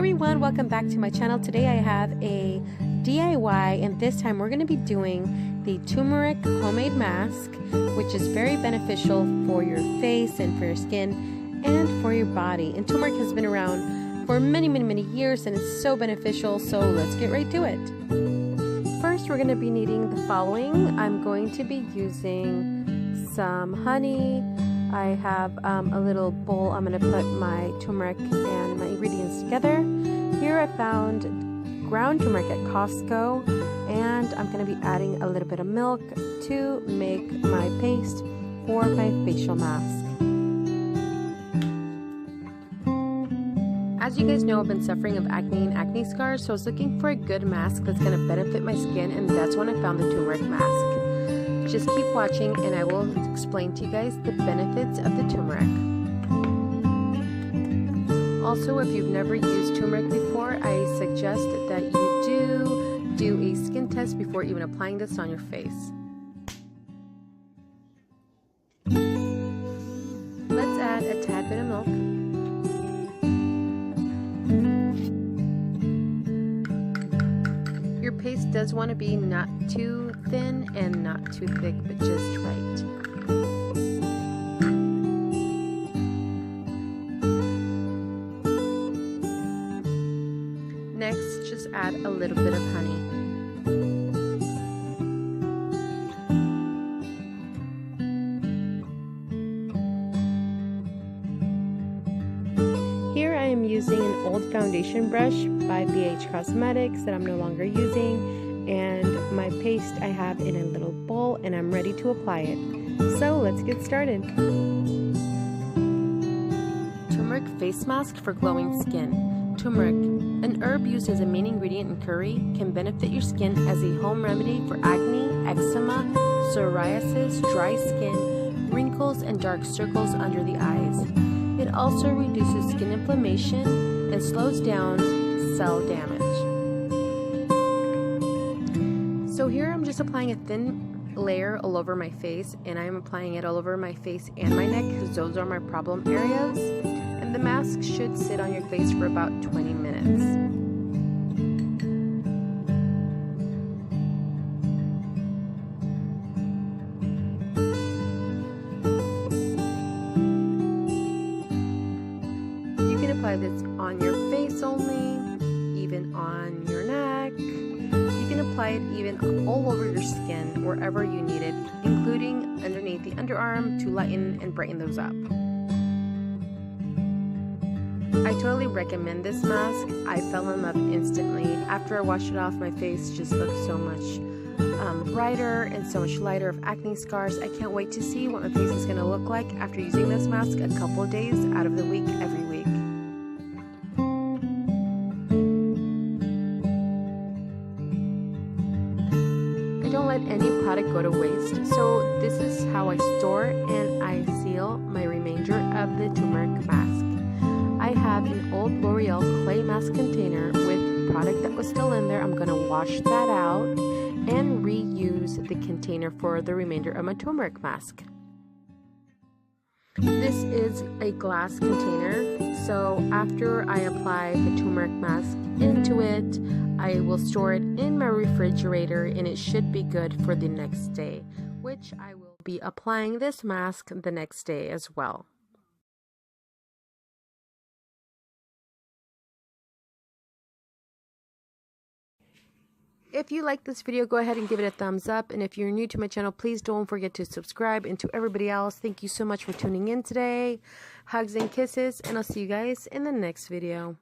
everyone, welcome back to my channel. Today I have a DIY, and this time we're going to be doing the turmeric homemade mask, which is very beneficial for your face and for your skin and for your body. And turmeric has been around for many years and it's so beneficial, so let's get right to it. First, we're going to be needing the following. I'm going to be using some honey. I have a little bowl. I'm going to put my turmeric and my ingredients together. Here I found ground turmeric at Costco, and I'm going to be adding a little bit of milk to make my paste for my facial mask. As you guys know, I've been suffering of acne and acne scars, so I was looking for a good mask that's going to benefit my skin, and that's when I found the turmeric mask. Just keep watching and I will explain to you guys the benefits of the turmeric. Also, if you've never used turmeric before, I suggest that you do a skin test before even applying this on your face. Let's add a tad bit of milk. Your paste does want to be not too thin and not too thick, but just right. Next, just add a little bit of honey. Here I am using an old foundation brush by BH Cosmetics that I'm no longer using, and my paste I have in a little bowl and I'm ready to apply it. So let's get started. Turmeric face mask for glowing skin. Turmeric, an herb used as a main ingredient in curry, can benefit your skin as a home remedy for acne, eczema, psoriasis, dry skin, wrinkles, and dark circles under the eyes. It also reduces skin inflammation and slows down cell damage. So here I'm just applying a thin layer all over my face, and I'm applying it all over my face and my neck because those are my problem areas. And the mask should sit on your face for about 20 minutes. Apply this on your face only, even on your neck. You can apply it even all over your skin, wherever you need it, including underneath the underarm to lighten and brighten those up. I totally recommend this mask. I fell in love instantly. After I washed it off, my face just looked so much brighter and so much lighter of acne scars. I can't wait to see what my face is going to look like after using this mask a couple of days out of the week every week. Don't let any product go to waste, so this is how I store and I seal my remainder of the turmeric mask. I have an old L'Oreal clay mask container with product that was still in there. I'm going to wash that out and reuse the container for the remainder of my turmeric mask. This is a glass container, so after I apply the turmeric mask into it, I will store it in my refrigerator and it should be good for the next day, which I will be applying this mask the next day as well. If you like this video, go ahead and give it a thumbs up, and if you're new to my channel, please don't forget to subscribe. And to everybody else, thank you so much for tuning in today. Hugs and kisses, and I'll see you guys in the next video.